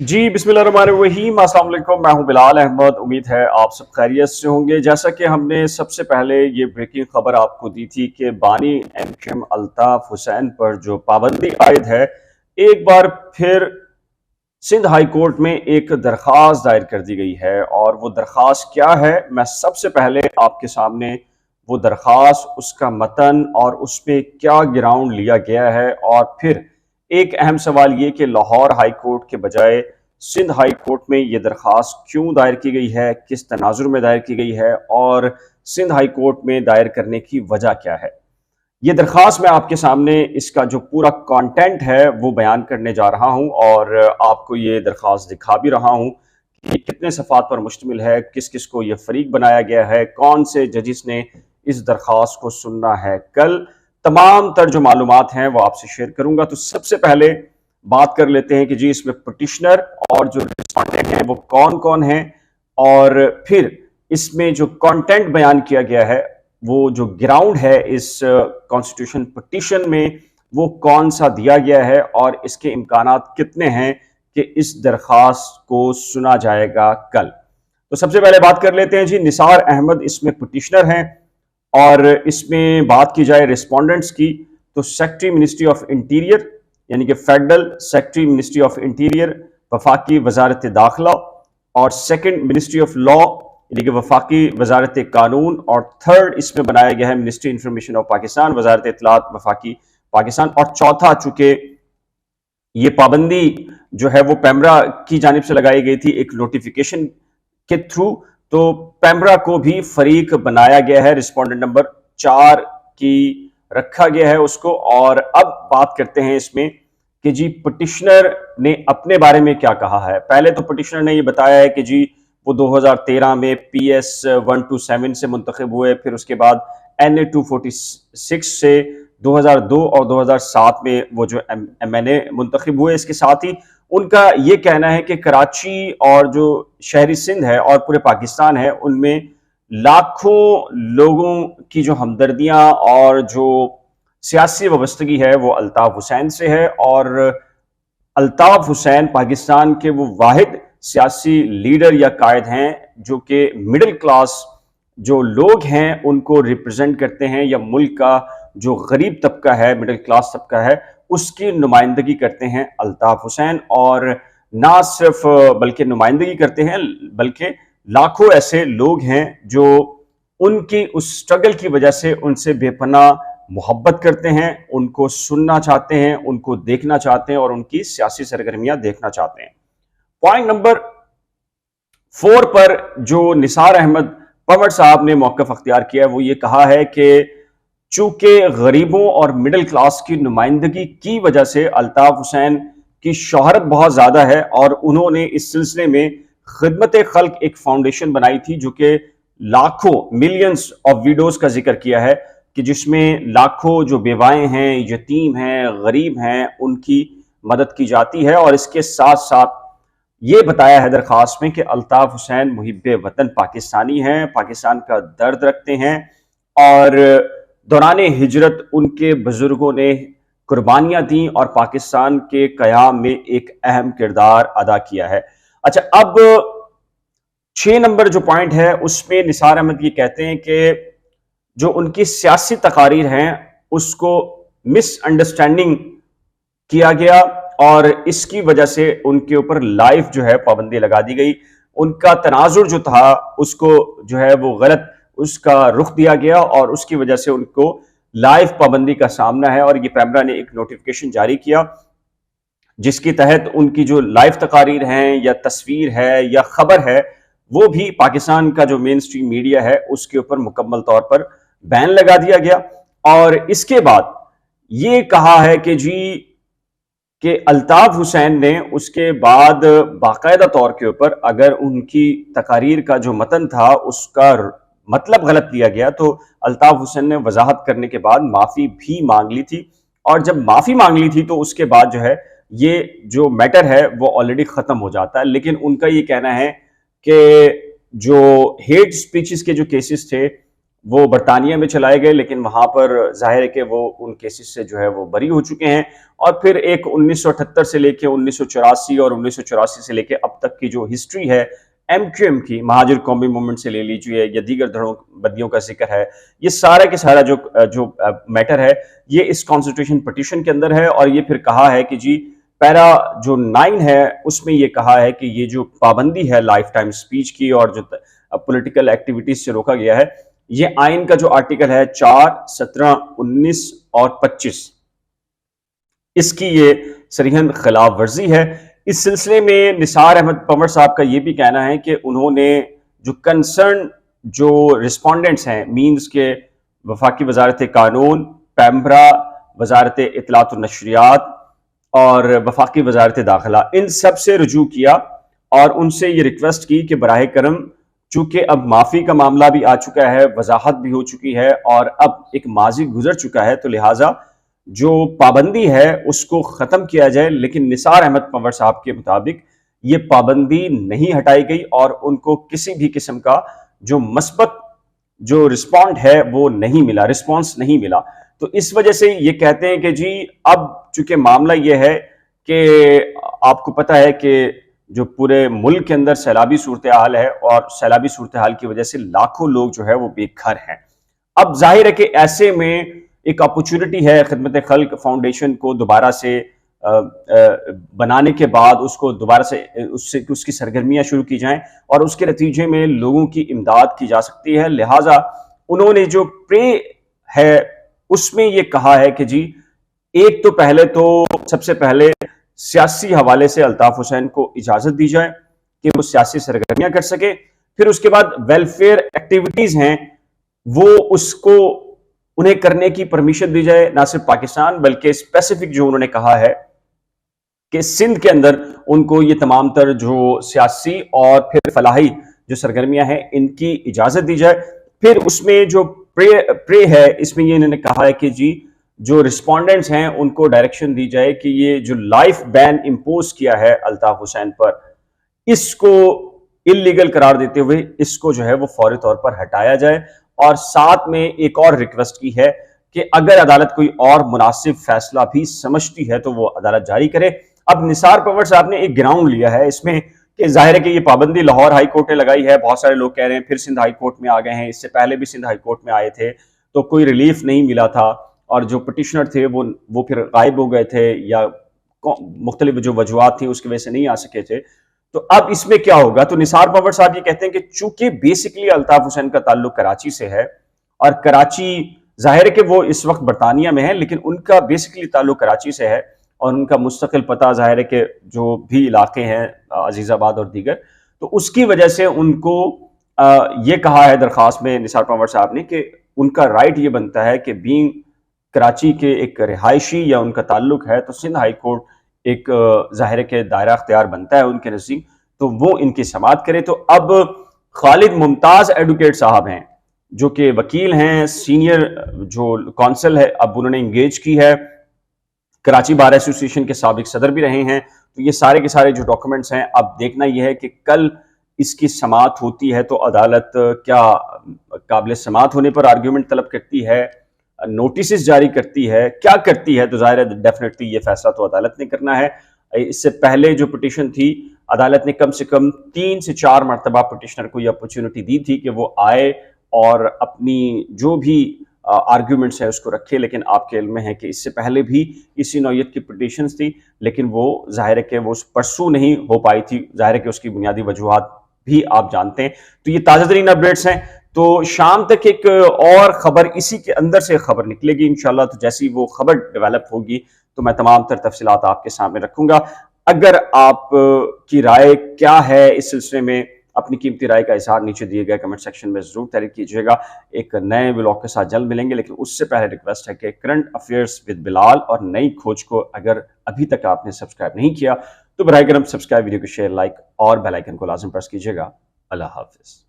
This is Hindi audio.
जी बिस्मिल्लाहिर्रहमानिर्रहीम, अस्सलाम वालेकुम। मैं हूं बिलाल अहमद। उम्मीद है आप सब खैरियत से होंगे। जैसा कि हमने सबसे पहले ये ब्रेकिंग खबर आपको दी थी कि बानी एमकेएम अल्ताफ हुसैन पर जो पाबंदी आयद है, एक बार फिर सिंध हाई कोर्ट में एक दरख्वास्त दायर कर दी गई है। और वो दरख्वास्त क्या है, मैं सबसे पहले आपके सामने वो दरख्वास्त, उसका मतन और उस पर क्या ग्राउंड लिया गया है, और फिर एक अहम सवाल ये कि लाहौर हाई कोर्ट के बजाय सिंध हाई कोर्ट में ये दरख्वास्त क्यों दायर की गई है, किस तनाजुर में दायर की गई है, और सिंध हाई कोर्ट में दायर करने की वजह क्या है। ये दरख्वास्त मैं आपके सामने इसका जो पूरा कंटेंट है वो बयान करने जा रहा हूं, और आपको ये दरख्वास्त दिखा भी रहा हूं कि कितने सफ़ात पर मुश्तमिल है, किस किस को ये फरीक बनाया गया है, कौन से जजिस ने इस दरख्वास्त को सुनना है। कल तमाम तर जो मालूमात हैं वो आपसे शेयर करूंगा। तो सबसे पहले बात कर लेते हैं कि जी इसमें पिटिशनर और जो रिस्पॉन्डेंट हैं वो कौन कौन हैं, और फिर इसमें जो कंटेंट बयान किया गया है, वो जो ग्राउंड है इस कॉन्स्टिट्यूशन पिटीशन में, वो कौन सा दिया गया है, और इसके इम्कानात कितने हैं कि इस दरख्वास्त को सुना जाएगा कल। तो सबसे पहले बात कर लेते हैं जी, निसार अहमद इसमें पिटिशनर हैं। और इसमें बात की जाए रिस्पोंडेंट्स की, तो सेक्रेटरी मिनिस्ट्री ऑफ इंटीरियर यानी कि federal secretary ministry of interior, वफाकी वजारत दाखिला, और सेकंड मिनिस्ट्री ऑफ लॉ यानी कि वफाकी वजारत कानून, और थर्ड इसमें बनाया गया है मिनिस्ट्री इंफॉर्मेशन ऑफ पाकिस्तान, वजारत इत्तलात वफाकी पाकिस्तान, और चौथा चूंकि ये पाबंदी जो है वो पैमरा की जानिब से लगाई गई थी एक नोटिफिकेशन के थ्रू, तो पैमरा को भी फरीक बनाया गया है, रिस्पोंडेंट नंबर 4 की रखा गया है उसको। और अब बात करते हैं इसमें कि जी पिटिशनर ने अपने बारे में क्या कहा है। पहले तो पिटिशनर ने ये बताया है कि जी वो 2013 में PS 127 से मुंतखब हुए, फिर उसके बाद NA 246 से 2002 और 2007 में वो जो MNA मुंतखब हुए। इसके साथ ही उनका ये कहना है कि कराची और जो शहरी सिंध है और पूरे पाकिस्तान है, उनमें लाखों लोगों की जो हमदर्दियां और जो सियासी वाबस्तगी है वो अल्ताफ हुसैन से है। और अल्ताफ हुसैन पाकिस्तान के वो वाहिद सियासी लीडर या कायद हैं जो कि मिडिल क्लास जो लोग हैं उनको रिप्रेजेंट करते हैं, या मुल्क का जो गरीब तबका है, मिडिल क्लास तबका है, उसकी नुमाइंदगी करते हैं अल्ताफ हुसैन। और ना सिर्फ बल्कि नुमाइंदगी करते हैं, बल्कि लाखों ऐसे लोग हैं जो उनकी उस स्ट्रगल की वजह से उनसे बेपनाह मोहब्बत करते हैं, उनको सुनना चाहते हैं, उनको देखना चाहते हैं, और उनकी सियासी सरगर्मियां देखना चाहते हैं। पॉइंट नंबर 4 पर जो निसार अहमद पवड़ साहब ने मौक़िफ़ अख्तियार किया है, वो ये कहा है कि चूंकि गरीबों और मिडिल क्लास की नुमाइंदगी की वजह से अल्ताफ हुसैन की शोहरत बहुत ज़्यादा है, और उन्होंने इस सिलसिले में खिदमत खल्क एक फाउंडेशन बनाई थी जो कि लाखों मिलियंस ऑफ विडोज का जिक्र किया है, कि जिसमें लाखों जो बेवाएं हैं, यतीम हैं, गरीब हैं, उनकी मदद की जाती है। और इसके साथ साथ ये बताया है दरख्वास्त में कि अल्ताफ हुसैन मुहिब्बे वतन पाकिस्तानी हैं, पाकिस्तान का दर्द रखते हैं, और दौरान हिजरत उनके बुजुर्गों ने कुर्बानियां दी और पाकिस्तान के क़याम में एक अहम किरदार अदा किया है। अच्छा, अब 6 नंबर जो पॉइंट है उसमें निसार अहमद ये कहते हैं कि जो उनकी सियासी तकारीर हैं उसको मिसअंडरस्टैंडिंग किया गया, और इसकी वजह से उनके ऊपर लाइफ जो है पाबंदी लगा दी गई। उनका तनाजुर जो था उसको जो है वो गलत उसका रुख दिया गया, और उसकी वजह से उनको लाइफ पाबंदी का सामना है। और ये पैमरा ने एक नोटिफिकेशन जारी किया जिसके तहत उनकी जो लाइव तकारीर हैं या तस्वीर है या खबर है, वो भी पाकिस्तान का जो मेन स्ट्रीम मीडिया है उसके ऊपर मुकम्मल तौर पर बैन लगा दिया गया। और इसके बाद ये कहा है कि जी कि अल्ताफ हुसैन ने उसके बाद बाकायदा तौर के ऊपर अगर उनकी तकारीर का जो मतन था उसका मतलब गलत लिया गया, तो अल्ताफ हुसैन ने वजाहत करने के बाद माफ़ी भी मांग ली थी। और जब माफ़ी मांग ली थी तो उसके बाद जो है ये जो मैटर है वो ऑलरेडी ख़त्म हो जाता है। लेकिन उनका ये कहना है कि जो हेट स्पीचेस के जो केसेस थे वो बरतानिया में चलाए गए, लेकिन वहां पर जाहिर है कि वो उन केसेस से जो है वो बरी हो चुके हैं। और फिर एक 1978 से लेके 1984 और 1984 से लेके अब तक की जो हिस्ट्री है एमक्यूएम की, महाजिर कौमी मूवमेंट से ले लीजिए या दीगर धड़ों बदियों का जिक्र है, ये सारा के सारा जो जो मैटर है ये इस कॉन्स्टिट्यूशन पिटीशन के अंदर है। और ये फिर कहा है कि जी पैरा जो 9 है उसमें ये कहा है कि ये जो पाबंदी है लाइफ टाइम स्पीच की और जो पॉलिटिकल एक्टिविटीज से रोका गया है, ये आइन का जो आर्टिकल है 4, 17, 19 और 25, इसकी ये सरीहन खिलाफ वर्जी है। इस सिलसिले में निसार अहमद पंवर साहब का ये भी कहना है कि उन्होंने जो कंसर्न जो रिस्पोंडेंट्स हैं मीन्स के वफाकी वजारत कानून, पैम्ब्रा, वजारत इतलात और नशरियात और वफाकी वजारत दाखिला, इन सब से रुजू किया और उनसे ये रिक्वेस्ट की कि बराह करम, चूंकि अब माफ़ी का मामला भी आ चुका है, वजाहत भी हो चुकी है और अब एक माजी गुजर चुका है, तो लिहाजा जो पाबंदी है उसको ख़त्म किया जाए। लेकिन निसार अहमद पंवर साहब के मुताबिक ये पाबंदी नहीं हटाई गई और उनको किसी भी किस्म का जो मस्बत जो रिस्पॉन्ड है वो नहीं मिला, रिस्पॉन्स नहीं मिला। तो इस वजह से ये कहते हैं कि जी अब चूंकि मामला ये है कि आपको पता है कि जो पूरे मुल्क के अंदर सैलाबी सूरत हाल है और सैलाबी सूरत हाल की वजह से लाखों लोग जो है वो बेघर हैं। अब जाहिर है कि ऐसे में एक अपॉर्चुनिटी है खिदमत खल्क फाउंडेशन को दोबारा से बनाने के बाद उसको दोबारा से उसकी सरगर्मियां शुरू की जाएं और उसके नतीजे में लोगों की इमदाद की जा सकती है। लिहाजा उन्होंने जो प्रे है उसमें ये कहा है कि जी एक तो पहले तो सबसे पहले सियासी हवाले से अल्ताफ हुसैन को इजाजत दी जाए कि वो सियासी सरगर्मियां कर सके। फिर उसके बाद वेलफेयर एक्टिविटीज हैं वो उसको उन्हें करने की परमिशन दी जाए, ना सिर्फ पाकिस्तान बल्कि स्पेसिफिक जो उन्होंने कहा है कि सिंध के अंदर उनको ये तमाम तर जो सियासी और फिर फलाही जो सरगर्मियां हैं इनकी इजाजत दी जाए। फिर उसमें जो प्रे है इसमें ये इन्होंने कहा है कि जी जो रिस्पोंडेंट्स हैं उनको डायरेक्शन दी जाए कि ये जो लाइफ बैन इंपोज किया है अल्ताफ हुसैन पर, इसको इलीगल करार देते हुए इसको जो है वो फौरी तौर पर हटाया जाए। और साथ में एक और रिक्वेस्ट की है कि अगर अदालत कोई और मुनासिब फैसला भी समझती है तो वो अदालत जारी करे। अब निसार पंवर साहब ने एक ग्राउंड लिया है इसमें कि जाहिर है कि ये पाबंदी लाहौर हाई कोर्ट ने लगाई है, बहुत सारे लोग कह रहे हैं फिर सिंध हाई कोर्ट में आ गए हैं, इससे पहले भी सिंध हाई कोर्ट में आए थे तो कोई रिलीफ नहीं मिला था और जो पिटिशनर थे वो फिर गायब हो गए थे या मुख्तलिफ जो वजूहत थी उसकी वजह से नहीं आ सके थे। तो अब इसमें क्या होगा? तो निसार पंवर साहब ये कहते हैं कि चूंकि बेसिकली अल्ताफ हुसैन का ताल्लुक कराची से है और कराची जाहिर है कि वो इस वक्त बरतानिया में है लेकिन उनका बेसिकली ताल्लुक कराची से है और उनका मुस्तकिल पता जाहिर है कि जो भी इलाके हैं अजीजाबाद और दीगर, तो उसकी वजह से उनको ये कहा है दरख्वास्त में निसार पंवर साहब ने कि उनका राइट ये बनता है कि बीइंग कराची के एक रिहायशी या उनका ताल्लुक है तो सिंध हाई कोर्ट एक जाहिर के दायरा अख्तियार बनता है उनके नज़दीक, तो वो इनकी समाअत करे। तो अब खालिद मुमताज एडवोकेट साहब हैं जो कि वकील हैं, सीनियर जो कौंसल है, अब उन्होंने इंगेज की है, कराची बार एसोसिएशन के साबिक सदर भी रहे हैं। तो ये सारे के सारे जो डॉक्यूमेंट्स हैं, अब देखना यह है कि कल इसकी समाअत होती है तो अदालत क्या काबिल समाअत होने पर आर्ग्यूमेंट तलब करती है, नोटिस जारी करती है, क्या करती है? तो जाहिर है डेफिनेटली ये फैसला तो अदालत ने करना है। इससे पहले जो पिटिशन थी अदालत ने कम से कम 3 से 4 मरतबा पिटिशनर को ये अपॉर्चुनिटी दी थी कि वो आए और अपनी जो भी आर्ग्यूमेंट्स है उसको रखे, लेकिन आपके इल्म में है कि इससे पहले भी इसी नौयत की पिटिशंस थी लेकिन वो जाहिर है कि वो परसू नहीं हो पाई थी। जाहिर है कि उसकी बुनियादी वजूहत भी आप जानते हैं। तो ये ताज़ा तरीन अपडेट्स हैं। तो शाम तक एक और खबर इसी के अंदर से खबर निकलेगी इंशाल्लाह। तो जैसी वो खबर डेवलप होगी तो मैं तमाम तर तफसीलात आपके सामने रखूंगा। अगर आप की राय क्या है इस सिलसिले में, अपनी कीमती राय का इजहार नीचे दिए गए कमेंट सेक्शन में जरूर तहरीर कीजिएगा। एक नए व्लॉग के साथ जल्द मिलेंगे, लेकिन उससे पहले रिक्वेस्ट है कि करंट अफेयर्स विद बिलाल और नई खोज को अगर अभी तक आपने सब्सक्राइब नहीं किया तो बराए करम सब्सक्राइब, वीडियो को शेयर, लाइक और बेल आइकन को लाजम प्रेस कीजिएगा। अल्लाह हाफिज।